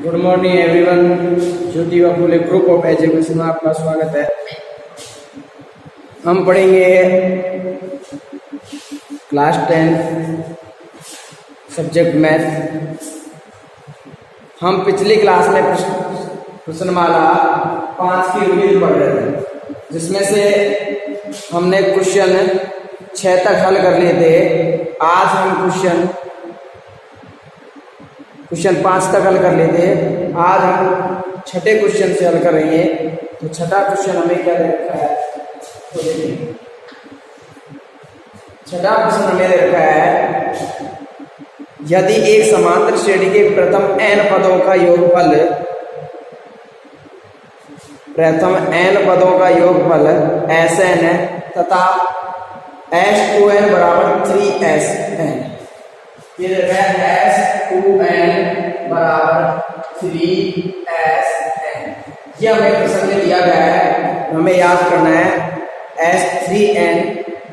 Good morning everyone. Jyoti Phule group of education में आपका स्वागत है। हम पढ़ेंगे क्लास 10 सब्जेक्ट मैथ। हम पिछली क्लास में प्रश्नमाला 5 की रिवीज पढ़ रहे थे, जिसमें से हमने क्वेश्चन 6 तक हल कर लिए थे। आज हम क्वेश्चन 5 तक हल कर लेते हैं। आज हम छठे क्वेश्चन से हल करेंगे। तो छठा क्वेश्चन हमें क्या दे रखा है, तो देखिए छठा क्वेश्चन हमें दे रखा है, यदि एक समांतर श्रेणी के प्रथम n पदों का योगफल Sn है तथा S2n बराबर 3Sn। ये S2n बराबर 3Sn। ये हमें प्रश्न में दिया गया है, हमें याद करना है S3n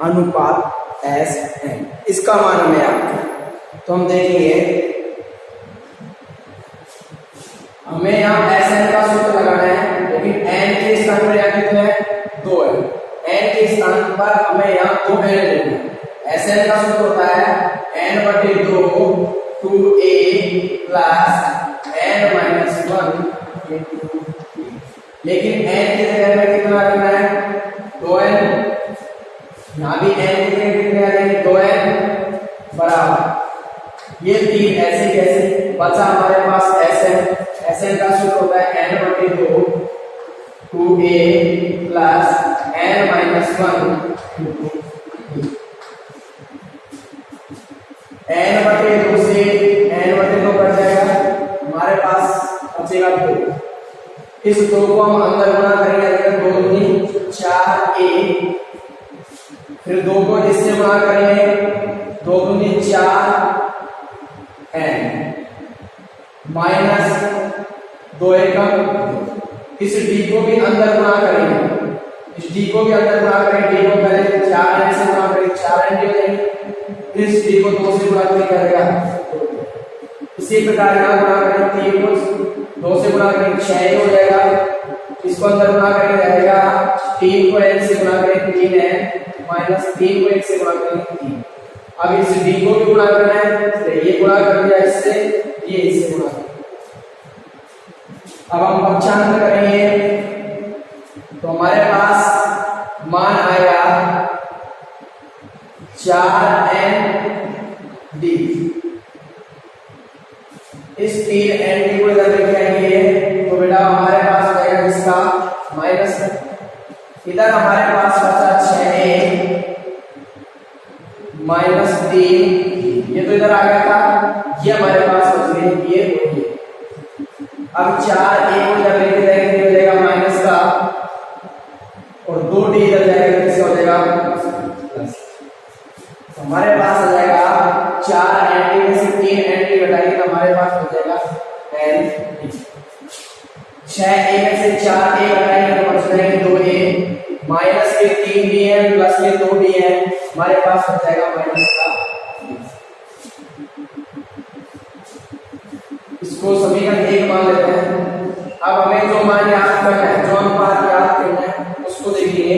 अनुपात Sn, इसका मान हमें याद करना है। तो हम देखेंगे, हमें यहाँ Sn का सूत्र लगाना है, लेकिन n के स्थान पर यहाँ कितने हैं, 2 है। n के स्थान पर हमें यहाँ 2n लेना है। Sn का सूत्र होता है n/2 2a plus n minus 1 into, लेकिन n की जगह में कितना रखना है, 2n। यहाँ भी n की जगह कितने आ जाएंगे, 2n बराबर ये 3 ऐसे कैसे बचा हमारे पास Sn का सूत्र होता है n/2 2a plus n minus 1 into n/2 से n/2 कट जाएगा, हमारे पास बचेगा 2। इस 2 को हम अंदर गुणा करेंगे, 2 दूनी 4a, फिर 2 को इससे गुणा करेंगे, 2 दूनी 4n माइनस 2 एकम। इस d को भी अंदर गुणा करेंगे, इस d को भी अंदर गुणा करेंगे, d को पहले 4n से गुणा करेंगे, 4n हो जाएंगे, इस d को 2 से गुणा करेगा। इसी प्रकार यहाँ गुणा करेंगे, 3 को 2 से गुणा करेंगे 6 हो जाएगा, इसको अंदर गुणा करेंगे रहेगा 3 को n से गुणा करेंगे 3n माइनस 3 को 1 से गुणा करेंगे 3। अब इस d को भी गुणा करना है, तो ये गुणा कर दिया इससे, ये इससे गुणा कर। अब हम पक्षांतर करेंगे, तो हमारे पास मान आएगा 4n d। इस 3n d को इधर लेके आएंगे, तो बेटा हमारे पास हो जाएगा इसका माइनस, इधर हमारे पास बचा 6a माइनस 3, ये तो इधर आ गया था, ये हमारे पास बच गई ये होगी। अब 4a को इधर लेके जाएंगे, हो जाएगा माइनस का, और 2d इधर जाएगा, किसका हो जाएगा प्लस। हमारे पास आ जाएगा 4n में से 3n घटाएंगे तो हमारे पास हो जाएगा n। 6a में से 4a घटाएंगे तो बच जाएंगे 2a, माइनस के 3d है प्लस के 2d है, हमारे पास हो जाएगा माइनस का। इसको समीकरण 1 मान लेते हैं। अब हमें जो मान याद करना है, जो अनुपात याद करना है, उसको देखिए।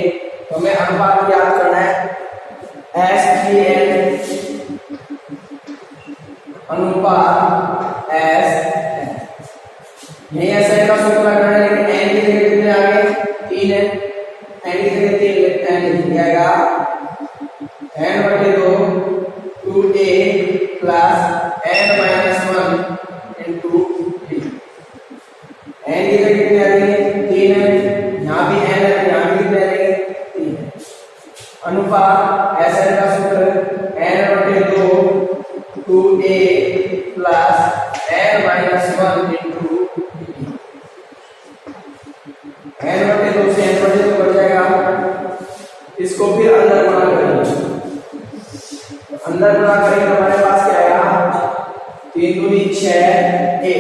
तो हमें अनुपात याद करना है S3n अनुपात Sn। यही Sn का सूत्र लगाना है, लेकिन n की जगह कितने आ गए, 3 है, n की जगह 3 n लिख जाएगा n/2 2a plus n minus 1 into d। n की जगह कितने आ गए, 3 है, यहाँ भी n है, यहाँ भी कितने आ गए, 3 है। अनुपात Sn का सूत्र n/2 2a plus n minus 1 into n/2 से n/2 कट जाएगा, इसको फिर अंदर गुणा करेंगे, अंदर गुणा करेंगे तो हमारे पास क्या आएगा, 3 दूनी 6a,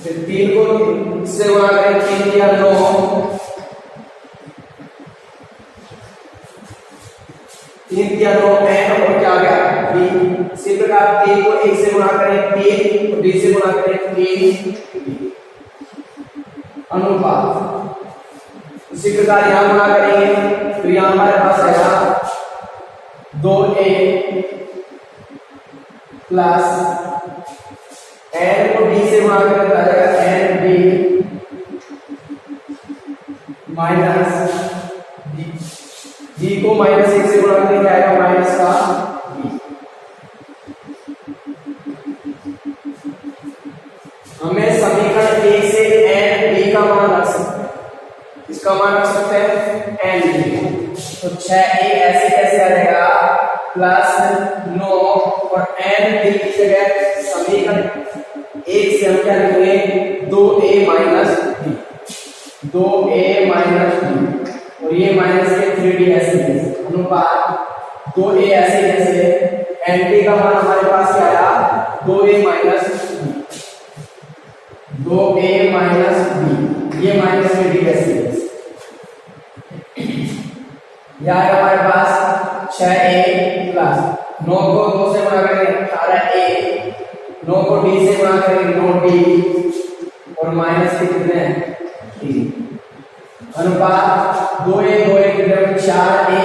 फिर 3 को इससे गुणा करेंगे, 3 या 9, 3 सिर्फ दिया दो n और क्या आ गया b। इसी प्रकार k को 1 से गुणा करें k और b से गुणा करें k अनुपात। इसी प्रकार यहां गुणा करेंगे तो यहां हमारे पास आएगा 2a प्लस n को b से गुणा करें तो आ जाएगा nb माइनस b को -1 से गुणा करें क्या आएगा माइनस का b। हमें समीकरण 1 से n b का मान रख सकते हैं। इसका मान रख सकते हैं n b। तो 6a ऐसे कैसे आ जाएगा प्लस 9 और n b की जगह समीकरण 1 से हम क्या लिखेंगे 2a minus b, 2a minus b और ये माइनस के 3d ऐसे अनुपात 2a ऐसे कैसे n का मान हमारे पास क्या आया 2a minus b, 2a minus b ये माइनस के d ऐसे यह हमारे पास 6a प्लस 9 को 2 से गुणा करेंगे 18a, 9 को d से गुणा करेंगे 9d और माइनस के कितने 3 अनुपात 2a 2a कितने 4a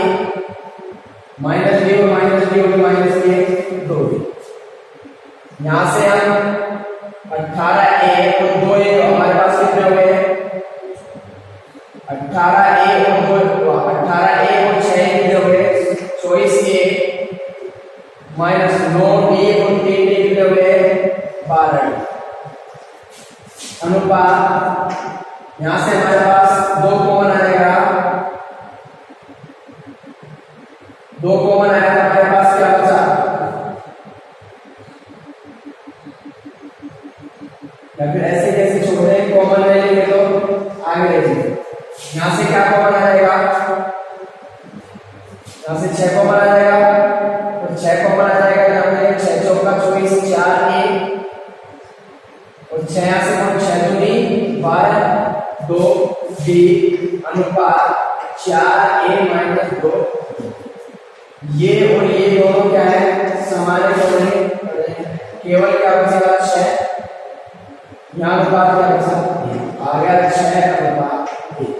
माइनस d और माइनस के 2d। यहां से हम 18a और 2a तो हमारे पास कितने हो गए 18a और 2 18a और 6 कितने हो गए 24a माइनस 9d और 3d कितने हो गए 12d अनुपात यहां से हमारे पास 2 कॉमन आएगा 2 कॉमन आया तो हमारे पास क्या बचा या फिर ऐसे कैसे छोड़ दें कॉमन ले लेंगे तो आगे ले जाएंगे। यहां से क्या कॉमन आ जाएगा यहां से 6 कॉमन आ जाएगा तो 6 कॉमन आ जाएगा यहां पे 6 चौका 24 4a और 6 यहां से 6 दूनी 12 2d अनुपात 4a माइनस 2 ये और ये दोनों क्या है समान दोनों केवल क्या बचेगा 6 यहां अनुपात क्या बचा आ गया 6 अनुपात 1।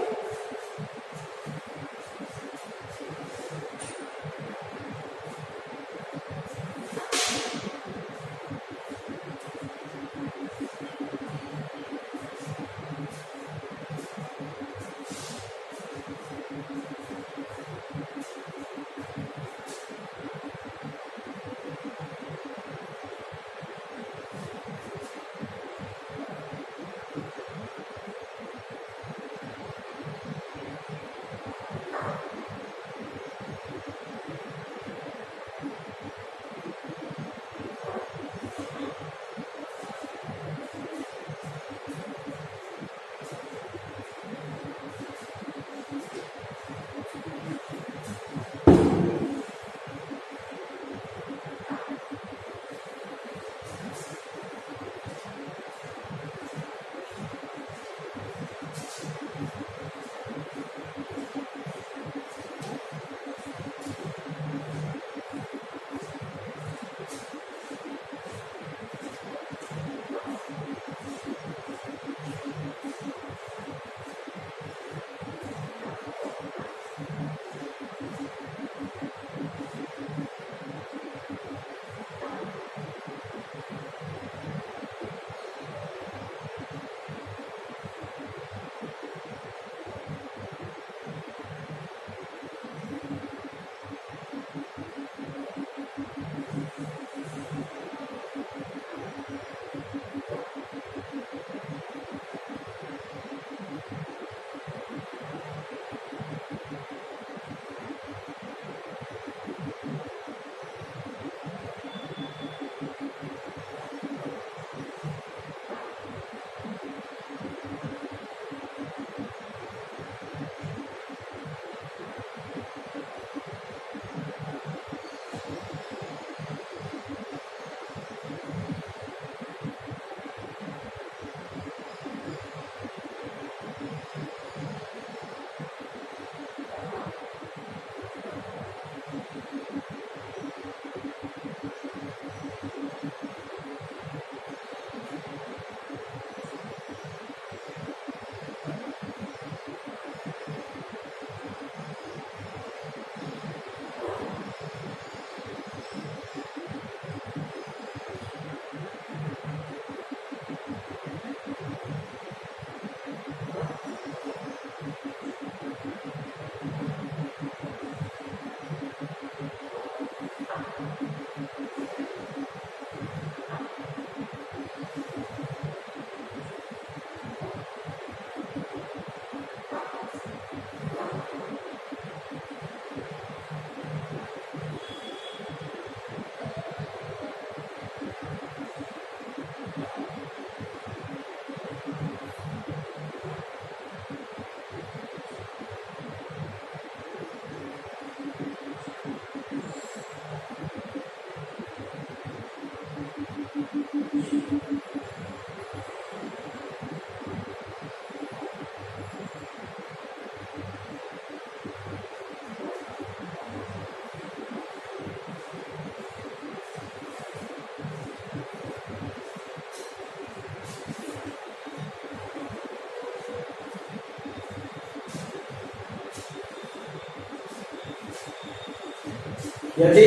यदि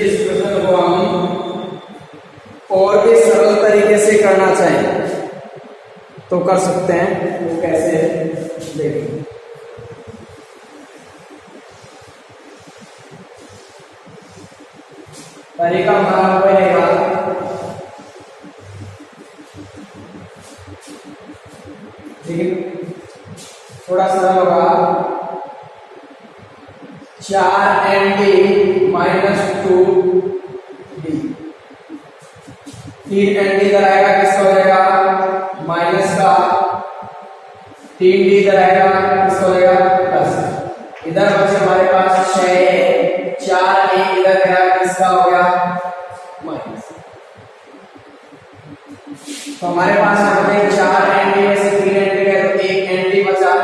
इस प्रश्न को हम और भी सरल तरीके से करना चाहें तो कर सकते हैं। वो कैसे देखें। तरीका हमारा रहेगा थोड़ा सरल होगा। 4nd माइनस 2d 3nd इधर आएगा, किसका हो जाएगा माइनस का, 3d इधर आएगा, किसका हो जाएगा प्लस। इधर बचे हमारे पास 6 4a इधर गया, किसका हो गया माइनस। तो हमारे पास यहाँ पे 4nd में से 3nd गया तो 1nd बचा,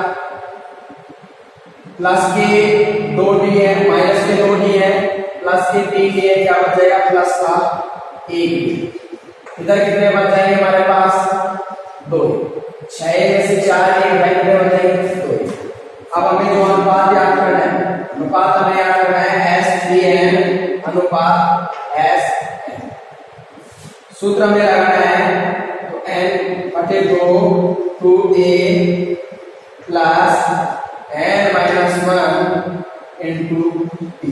प्लस के 2d है, माइनस के 2d है, प्लस के 3d है, क्या बच जाएगा प्लस का 1d। इधर कितने बच जाएंगे हमारे पास 2। 6 में से 4 1 कितने बच जाएंगे 2। अब हमें जो अनुपात याद करना है, अनुपात हमें याद करना है S3n अनुपात Sn। सूत्र हमें लगाना है तो n/2 2a plus n-1 into d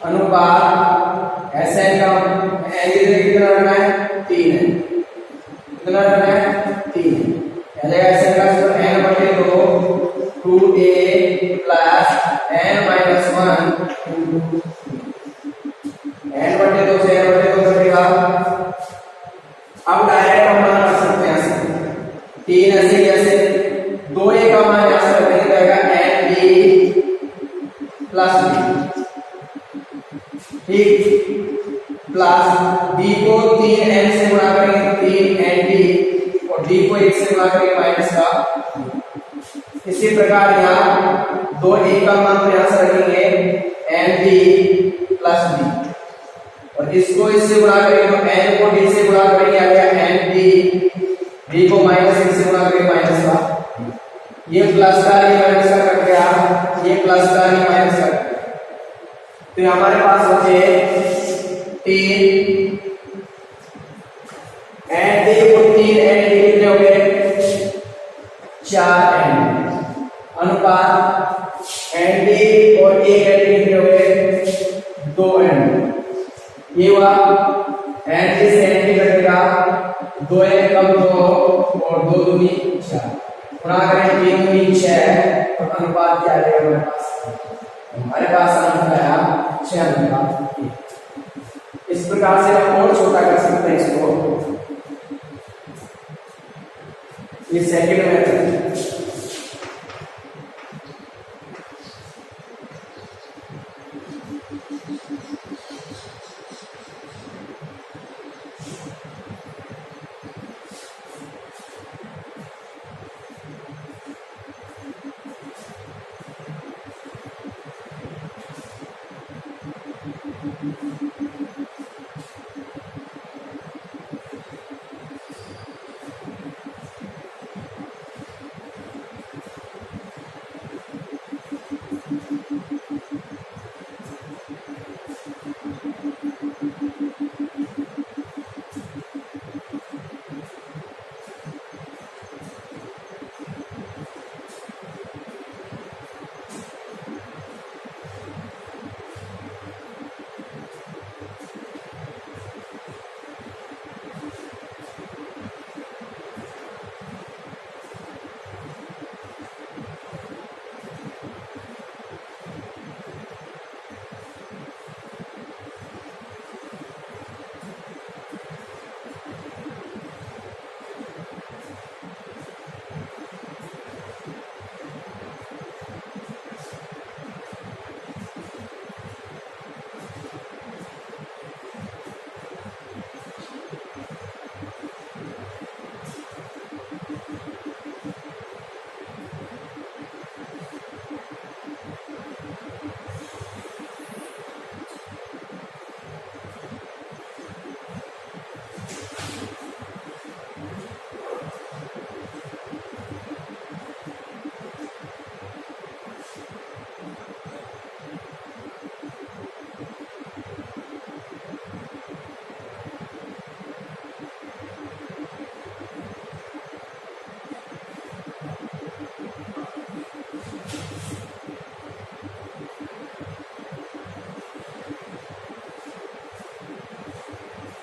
अनुपात Sn का n कितना रखना है 3 है, कितना रखना है 3 है। पहले Sn का सूत्र n/2 2a plus n-1 into n/2 से n/2 कटेगा। अब डायरेक्ट हम मान रख सकते हैं 3 ऐसे कैसे 2a का मान यहां से रखने जाएगा nb प्लस b, ठीक, प्लस b को 3n से गुणा करेंगे 3nd और d को 1 से गुणा करेंगे माइनस का। इसी प्रकार यहाँ 2a का मान तो यहां से रखेंगे nb प्लस b और इसको इससे गुणा करेंगे तो n को d से गुणा करेंगे आ गया nb, b को माइनस 1 से गुणा करेंगे माइनस का। ये प्लस का ये माइनस का कट गया, ये प्लस का ये माइनस का कट गया। तो हमारे पास बचे 3 एंड को 3 एंड कितने हो गए 4n अनुपात एंड और 1 एंड कितने हो गए 2n। ये हुआ एंड से एंड कटेगा 2n कम 2 और 2 दूनी 4 गुणा करें 3 दूनी 6 और अनुपात क्या आएगा हमारे पास आया 6 अनुपात 1। इस प्रकार से हम और छोटा कर सकते हैं इसको। ये सेकंड मेथड है।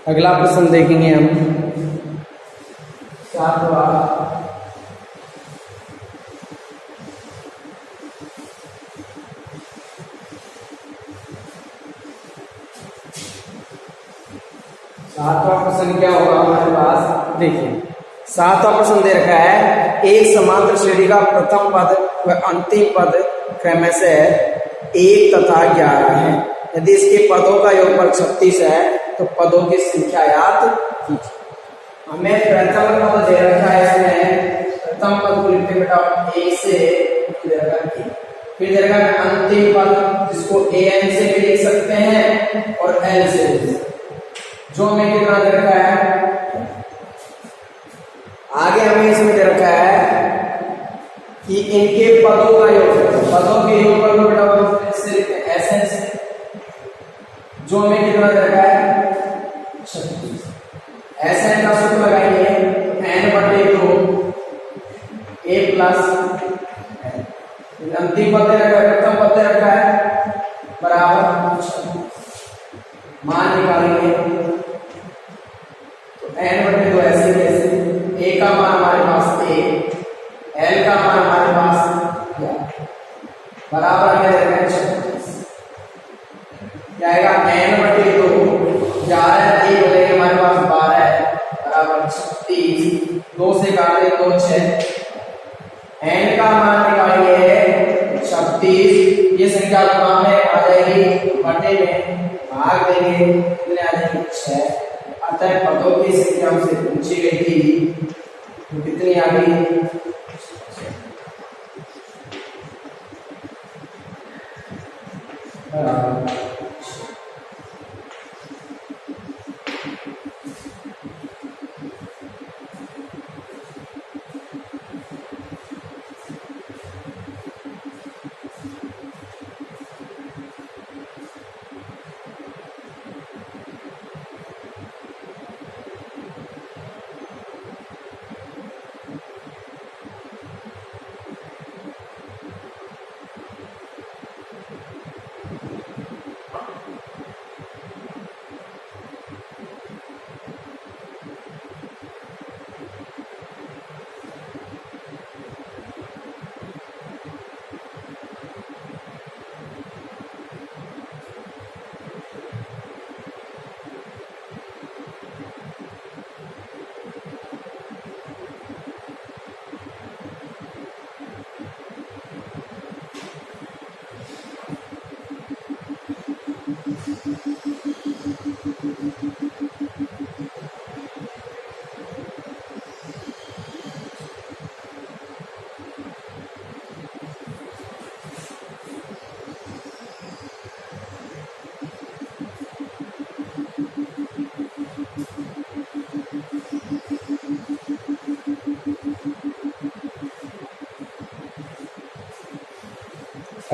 अगला प्रश्न देखेंगे हम 7वां। सातवां प्रश्न क्या होगा हमारे पास, देखिए 7वां प्रश्न दे रखा है, एक समांतर श्रेणी का प्रथम पद व अंतिम पद क्रम से 1 तथा 11 है। यदि इसके पदों का योगफल 36 है तो पदों की संख्या याद कीजिए। हमें प्रथम पद दे रखा है, इसमें प्रथम पद को लिखते बेटा ए से दे रखा है, फिर दे रखा है अंतिम पद जिसको an से भी लिख सकते हैं और l से भी, जो हमें कितना दे रखा है। आगे हमें इसमें दे रखा है कि इनके पदों का योग, पदों के योगफल को बेटा इससे लिखते हैं SN से, जो हमें कितना दे रखा है 36। SN का सूत्र लगाएंगे n/2 a प्लस अंतिम पद दे रखा है, प्रथम पद दे रखा है बराबर 36। मान निकालेंगे तो n/2 ऐसे कैसे, a का मान हमारे पास a, l का मान हमारे पास बराबर क्या जाएगा 36। क्या आएगा n/2 11 1 हो जाएगा हमारे पास 12 है बराबर 36। 2 से काटे 2 6, n का मान निकालेंगे 36, ये संख्या गुणा में आ जाएगी बटे में भाग देंगे कितने आ जाएंगे 6। अतः पदों की संख्या हमसे पूछी गई थी तो कितनी आ गई,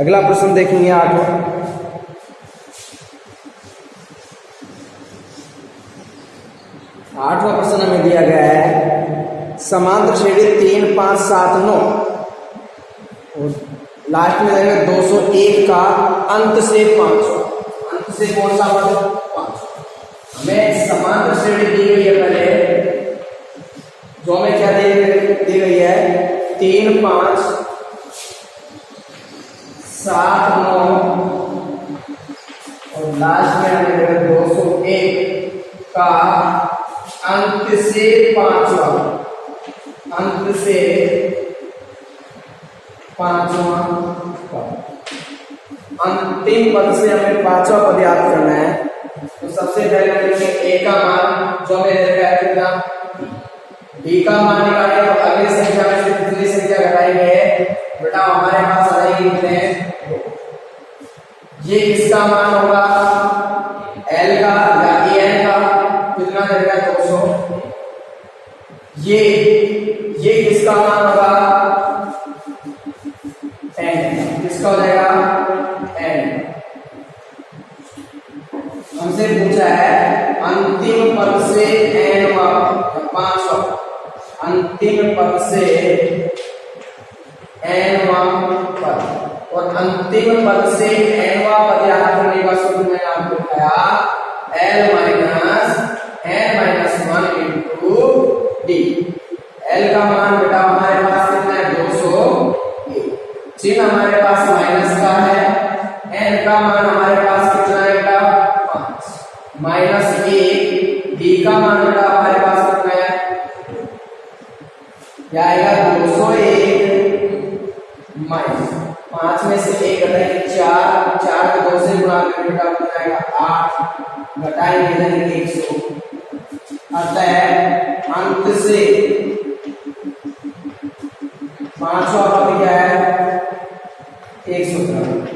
अगला प्रश्न देखेंगे 8वां। 8वां प्रश्न हमें दिया गया है, समांतर श्रेणी 3 5 7 9 और लास्ट में रहेगा 201 का अंत से 5, अंत से कौन सा पद 5। हमें समांतर श्रेणी दी गई है, पहले जो हमें क्या दी गई है 3 5 7 9 और लास्ट में हमें 201 का अंत से 5वां, अंत से 5वां पद। अंतिम पद से हमें 5वां पद याद करना है, तो सबसे पहले हम लिखेंगे a का मान जो हमें दे रखा है कितना, b का मान निकालेंगे तो अगली संख्या में से पिछली संख्या घटाएंगे बेटा हमारे पास आ जाएगी कितने, ये किसका मान होगा l का या an का, कितना दे रखा है 200। ये किसका मान होगा n, किसका हो जाएगा n। हमसे पूछा है अंतिम पद से n वां 5वां, अंतिम पद से n वां पद और अंतिम पद से n वां पद याद करने का सूत्र मैंने आपको बताया l - n minus 1 into D. L का मान बेटा हमारे पास कितना है 200। चिन्ह हमारे पास माइनस का है, n का मान हमारे पास कितना है बेटा 5 माइनस 1, d का मान बेटा हमारे पास कितना है, क्या आएगा 201 माइनस 5 में से 1 घटाएंगे 4, 4 को 2 से गुणा करके बेटा हो जाएगा 8, घटाएंगे 100, अतः अंत से पांचवा पद क्या है 117।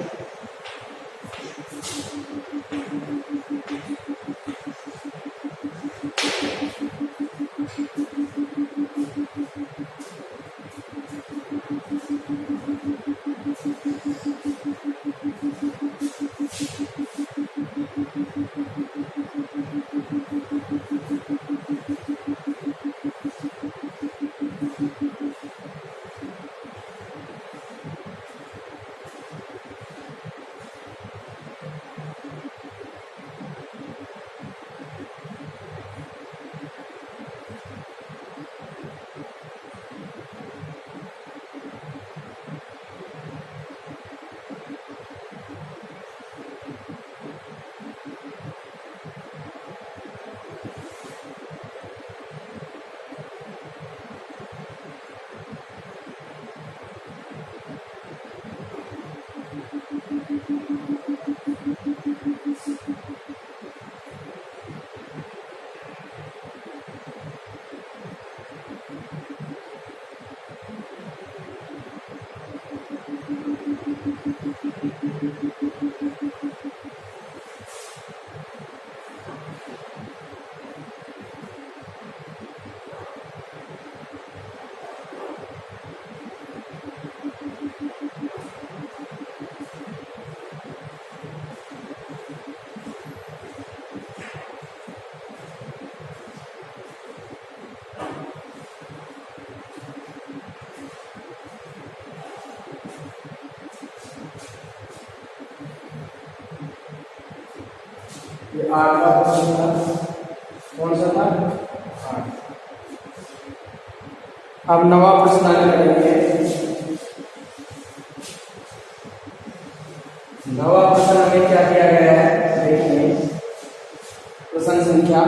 ये 8वां प्रश्न था, कौन सा था 8। अब 9वां प्रश्न आगे करेंगे। 9वां प्रश्न में क्या दिया गया है देखिए, प्रश्न संख्या,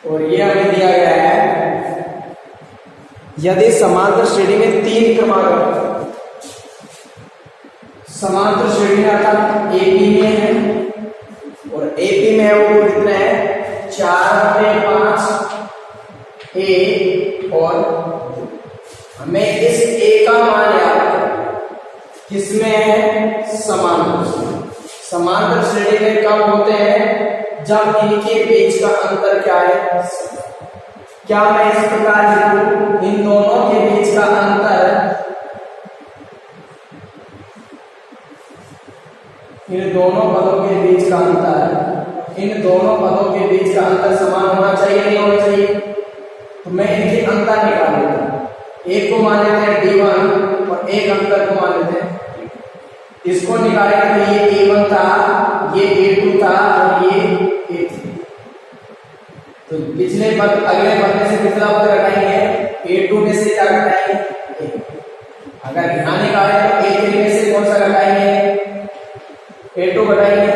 और ये हमें दिया गया है यदि समांतर श्रेणी में 3 क्रमांक समांतर श्रेणी अर्थात एपी में है, और एपी में है वो कितने हैं 4/5 ए, और हमें इस ए का मान याद किसमें है समांतर श्रेणी में कब होते हैं जब इनके बीच का अंतर क्या है। क्या मैं इस प्रकार लिखूं, इन दोनों के बीच का अंतर, इन दोनों पदों के बीच का अंतर, इन दोनों पदों के बीच का अंतर समान होना चाहिए नहीं होना चाहिए। तो मैं इनके अंतर निकाल लेता हूं, एक को मान लेते हैं D1 और एक अंतर को मान लेते हैं, इसको निकालेंगे तो ये A1 था, ये A2 था और ये A3। तो पिछले पद अगले पद में से पिछला पद घटाएंगे, A2 में से क्या घटाएंगे, अगर ध्यान निकालें तो A3 में से कौन सा घटाएंगे, A2 घटाएंगे।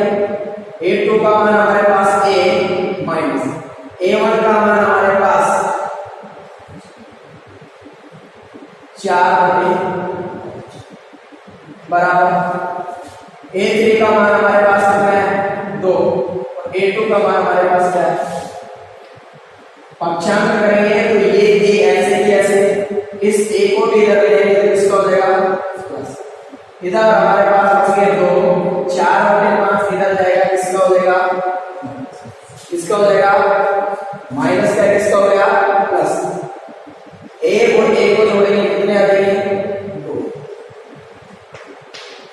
A2 का मान हमारे पास A माइनस A1 का मान हमारे पास 4 बराबर A3 का मान हमारे पास कितना है 2, और A2 का मान हमारे पास क्या है। पक्षांतर करेंगे तो ये A ऐसे ही ऐसे, इस A को भी इधर ले लेंगे तो इसका हो जाएगा प्लस, इधर हमारे पास बच गए 2, 4/5 इधर जाएगा, किसका हो जाएगा, इसका हो जाएगा माइनस का, किसका हो जाएगा प्लस। ए और ए को जोड़ेंगे कितने आ जाएंगे 2,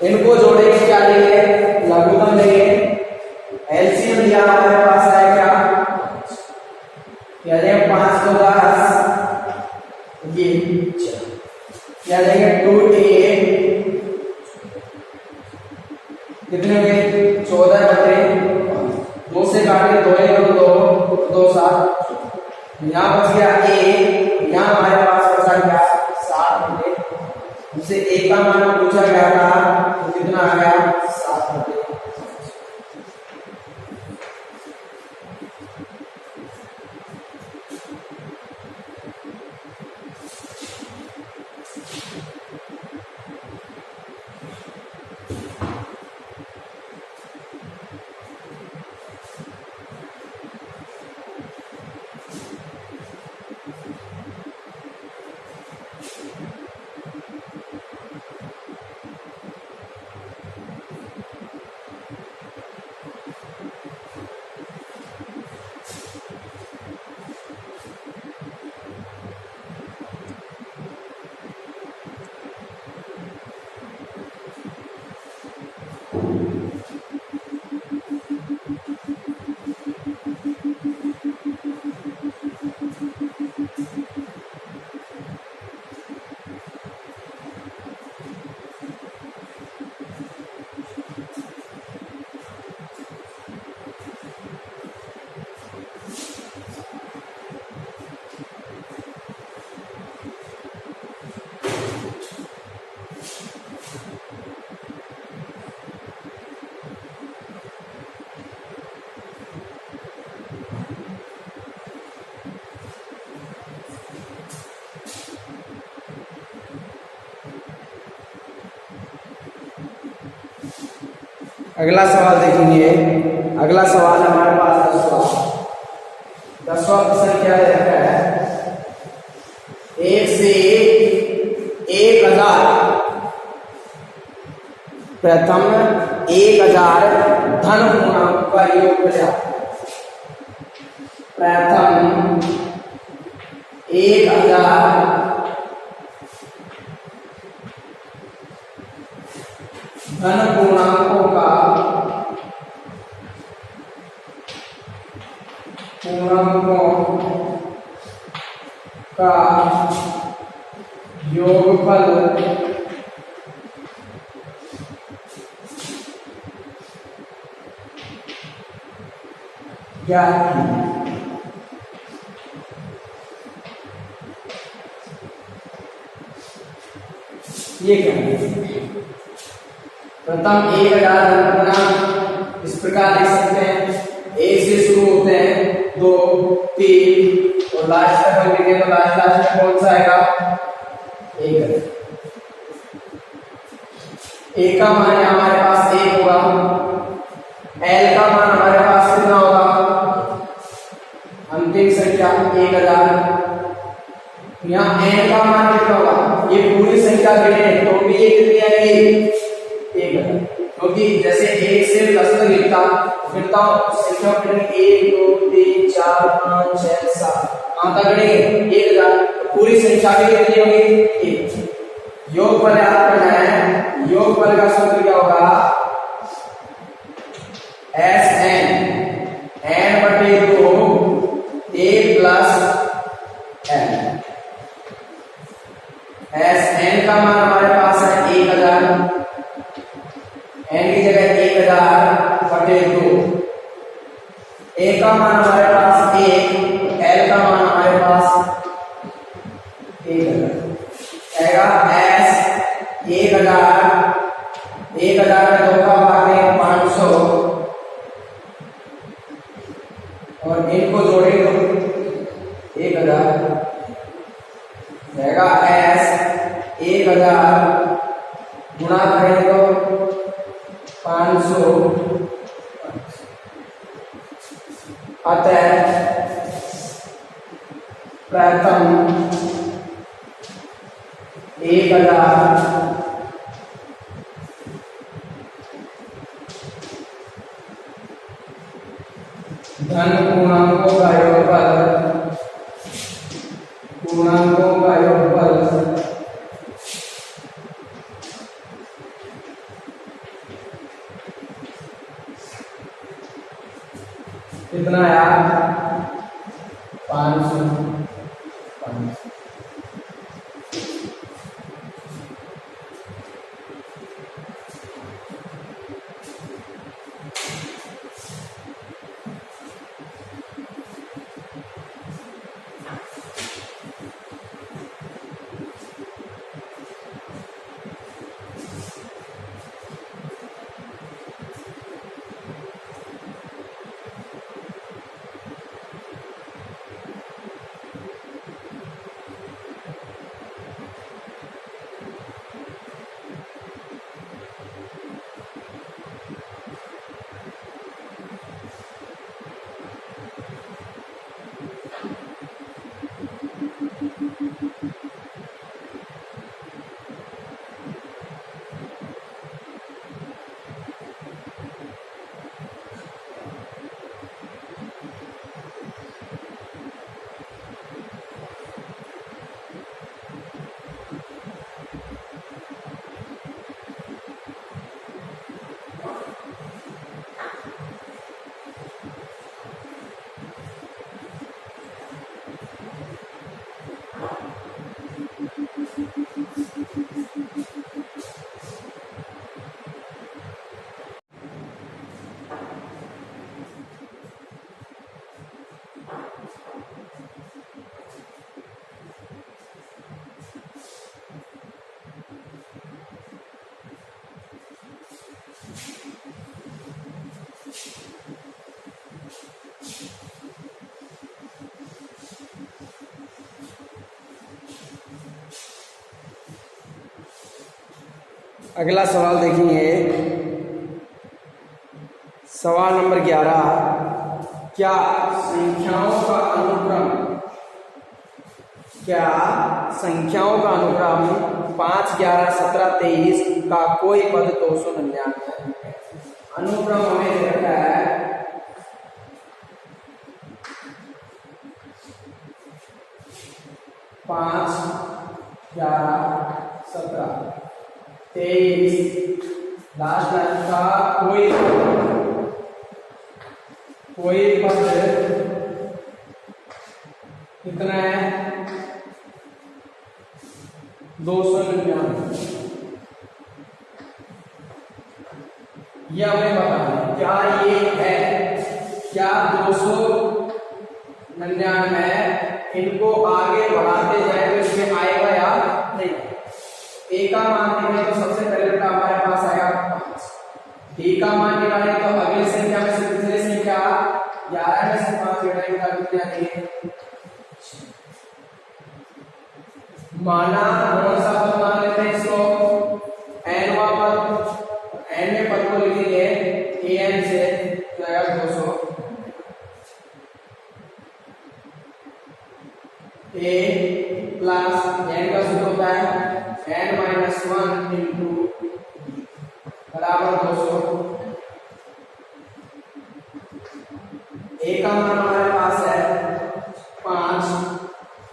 इनको जोड़ेंगे क्या लेंगे, लघुत्तम लेंगे, एलसीएम दिया हमारे पास है क्या, क्या देंगे 5 को 10, ये क्या देंगे 2a, कितने हो गए 14/5, 2 से काट के 2 1 2 2 7, यहाँ बच गया ए, यहाँ हमारे पास बचा क्या 7 बटे, हमसे ए का मान पूछा गया था तो कितना आ गया 7 बटे। अगला सवाल देखेंगे। अगला सवाल हमारे पास 10वां प्रश्न क्या दे रखा है, 1 से 1000 प्रथम 1000 धन पूर्णांक का योग क्या, प्रथम 1000 धन पूर्णांकों का योगफल ज्ञात कीजिए। ये क्या है, प्रथम 1000 धन पूर्णांक इस प्रकार लिख सकते हैं, 1 से शुरू होते हैं 2 3 और लास्ट तक हम लिखें तो लास्ट में कौन सा आएगा 1। ए का मान हमारे पास 1 होगा, एल का मान हमारे पास कितना होगा, अंतिम संख्या 1000, यहाँ एन का मान कितना होगा, ये पूरी संख्या गिने तो भी ये कितनी आएगी 1000, क्योंकि जैसे 1 से 10 तक लिखता गिनता हूं संख्या गिनेंगे 1 2 3 4 5 6 7 कहां तक गिनेंगे 1000, पूरी संख्या भी कितनी होगी 1। योगफल याद करना है, योगफल का सूत्र क्या होगा Sn n बटे 2 a प्लस n। Sn का मान हमारे पास है 1000, n की जगह 1000 बटे 2, a का मान हमारे पास 1, l का मान हमारे पास 1000 आएगा। s 1000 में 2 का भाग है 500 और इनको जोड़ेंगे तो 1000 जाएगा। s 1000 गुणा करेंगे तो 500, अतः प्रथम 1000 धन पूर्णांकों का योगफल कितना यार 500। अगला सवाल देखिए, सवाल नंबर 11। क्या संख्याओं का अनुक्रम 5, 11, 17, 23 का कोई पद 299 है? अनुक्रम हमें दे रखा है 5, 11, 17, 23, लास्ट लाइन का कोई पद कितना है? 299। यह हमें बताना क्या ये है, क्या 299 है, इनको आगे बढ़ाते जाए तो इसमें आएगा या नहीं? ए का मान देंगे तो सबसे पहले बेटा हमारे पास आएगा 5। डी का मान निकालेंगे तो अगली संख्या में से पिछली संख्या 11 में से 5 घटाएंगे तो कितना आएगी? माना कौन सा पद मान लेते हैं इसको? n वां पद। n में पद को लिखेंगे an से तो आएगा 200। a प्लस n का सूत्र होता है n माइनस 1 इंटू बराबर 200। a का मान हमारे पास है 5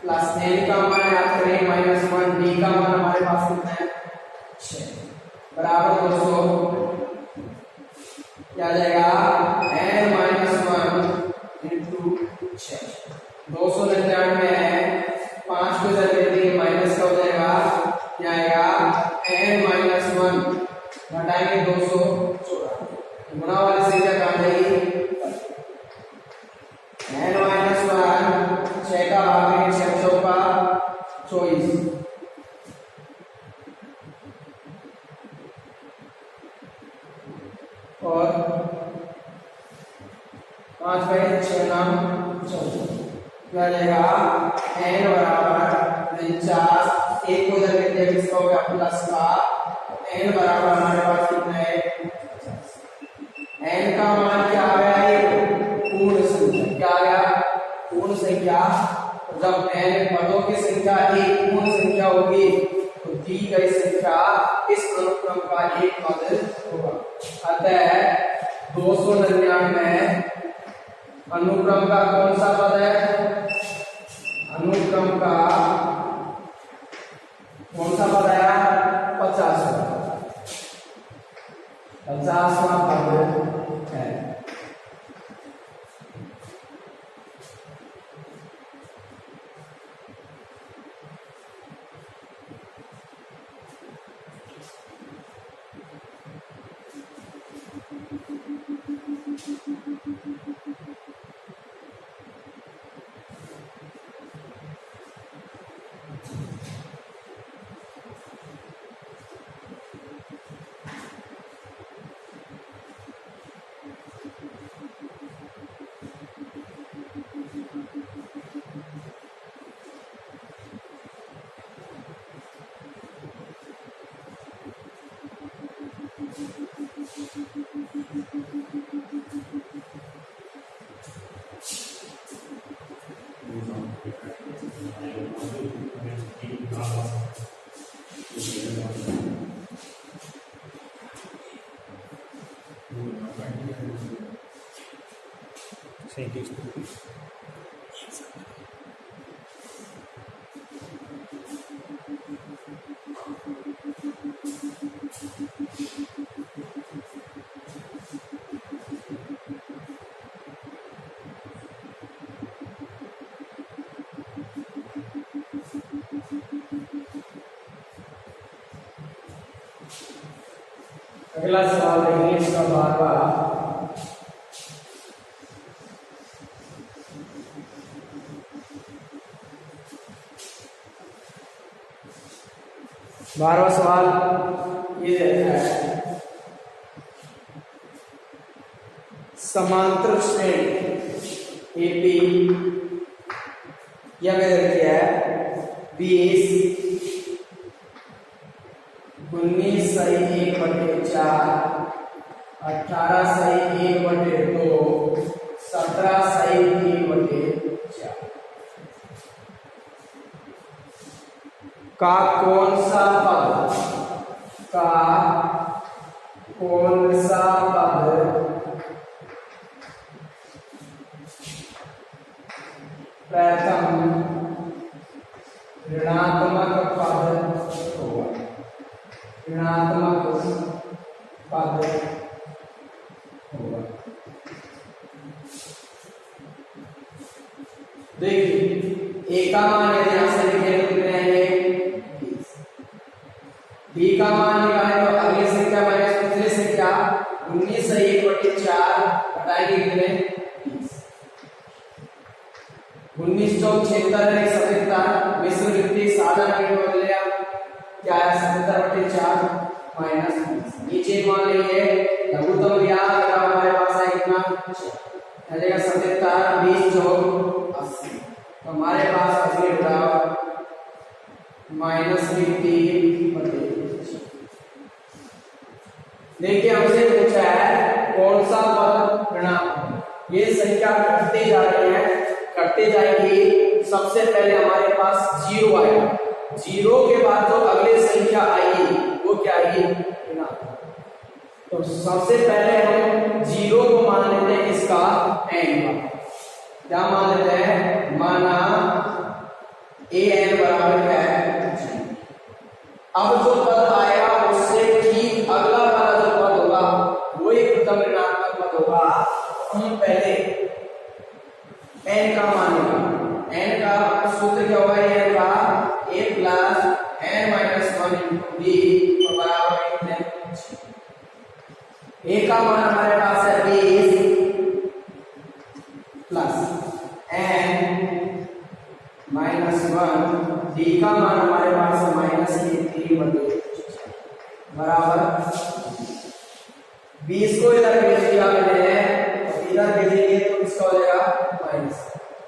प्लस n का मान याद करें माइनस 1, d का मान हमारे पास कितना है 6 बराबर 200। क्या आ जाएगा? n minus 1 into 6। 299 है, 5 को जब देंगे माइनस का हो जाएगा, क्या आएगा? n माइनस 1 घटाएंगे 214, गुणा वाली संख्या कहाँ जाएगी? n माइनस 1 6 का भाग 6 चौका 24 और 5 बाई 6 नाम 14। क्या जाएगा? n बराबर 49, एक को जब किसका हो गया प्लस का, n बराबर हमारे पास कितना है 50। n का मान क्या आ गया? पूर्ण संख्या। क्या आ गया? पूर्ण संख्या। जब n पदों की संख्या एक पूर्ण संख्या होगी तो दी गई संख्या इस अनुक्रम का एक पद होगा। अतः 299 अनुक्रम का कौन सा पद है? अनुक्रम का कौन सा पद है? 50वां पद है। अगला सवाल देखिए इसका 12वां। सवाल ये है, समांतर श्रेणी एपी यह है 20, 19 सही 4, 18 सही 1/2, 17 सही 3/4 का कौन सा पद प्रथम ऋणात्मक पद होगा। ऋणात्मक पद होगा। देखिए ए का मान यदि यहां से लिखे तो कितने आएंगे 20। बी का मान निकाले तो अगली संख्या माइनस पिछली संख्या 19 से 1/4 घटाएंगे कितने 20। 19 चौक 76 77 मिश्र वृत्ति साधारण में बदल लिया क्या है 77/4 माइनस 20। नीचे मान लीजिए लघुत्तम ज्ञात अगर हमारे पास है कितना आ जाएगा 77 20 चौक 80 तो हमारे पास बच गया माइनस 3/3। देखिए हमसे पूछा है कौन सा पद ऋणात्मक। ये संख्या घटते जा रही है, घटते जाएगी। सबसे पहले हमारे पास 0 आएगा, 0 के बाद जो अगली संख्या आएगी वो क्या आएगी ऋणात्मक। तो सबसे पहले हम 0 को मान लेते हैं इसका n का। क्या मान लेते हैं माना an बराबर क्या है। अब जो पद आएगा उससे ठीक अगला वाला जो पद होगा वो एक प्रथम ऋणात्मक पद होगा। हम पहले n का मान लेंगे। n का सूत्र क्या होगा n का a plus n minus 1 into b बराबर कितने a का मान हमारे पास है 20 प्लस n माइनस 1 d का मान हमारे पास है माइनस 3/4 बराबर 20 को इधर भेज दिया मैंने तो इधर भेजेंगे तो इसका हो जाएगा माइनस।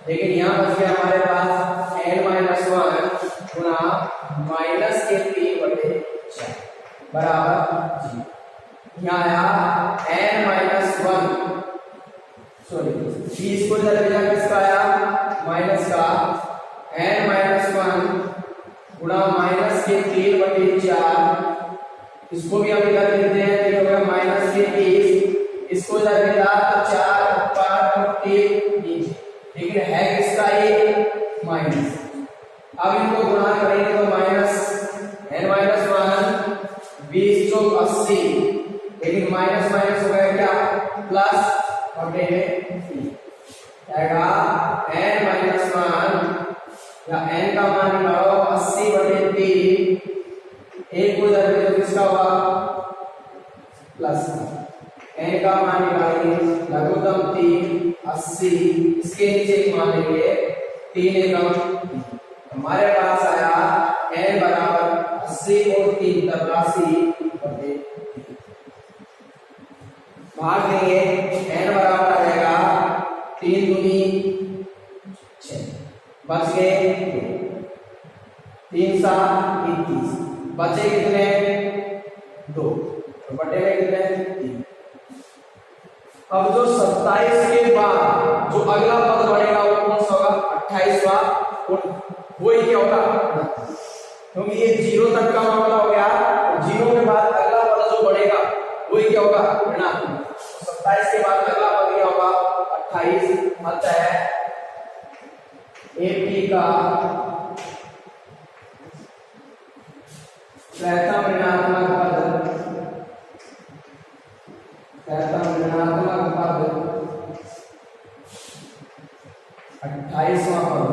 लेकिन यहाँ बच गया हमारे पास n माइनस 1 गुना माइनस 3/4 बराबर 0। यहाँ आया n माइनस 1 सॉरी 20 को इधर भेजा किसका आया माइनस का n माइनस 1 गुणा माइनस के 3/4। इसको भी हम इधर लिखते हैं तो होगा माइनस के 30। इसको इधर भेजा तो 4 ऊपर और 3 नीचे, लेकिन है किसका ये माइनस। अब इनको गुणा करेंगे तो माइनस n माइनस 1 20 चौक 80, लेकिन माइनस माइनस हो गया क्या प्लस और आएगा n माइनस 1 या n का मान निकालो 80/3 एक को इधर तो किसका होगा प्लस n का मान निकालेंगे लघुत्तम 3 80 इसके नीचे एक मान लेंगे 3 एकम। हमारे पास आया n बराबर 80 और 3 83/3 भाग देंगे n बराबर आ जाएगा 3 दूनी 6 बच गए 3 7 21 बचे कितने 2 तो बटे में कितने 3। अब जो 27 के बाद जो अगला पद बढ़ेगा वो कौन सा होगा 28वां वो ही क्या होगा क्योंकि ये 0 तक का मामला हो गया। 0 के बाद अगला पद जो बढ़ेगा वो ही क्या होगा ऋणात्मक। 27 के बाद अगला पद क्या होगा 28। अतः AP का प्रथम ऋणात्मक पद 28वां पद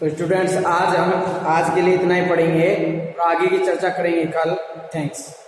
तो स्टूडेंट्स आज के लिए इतना ही पढ़ेंगे और आगे की चर्चा करेंगे कल। थैंक्स।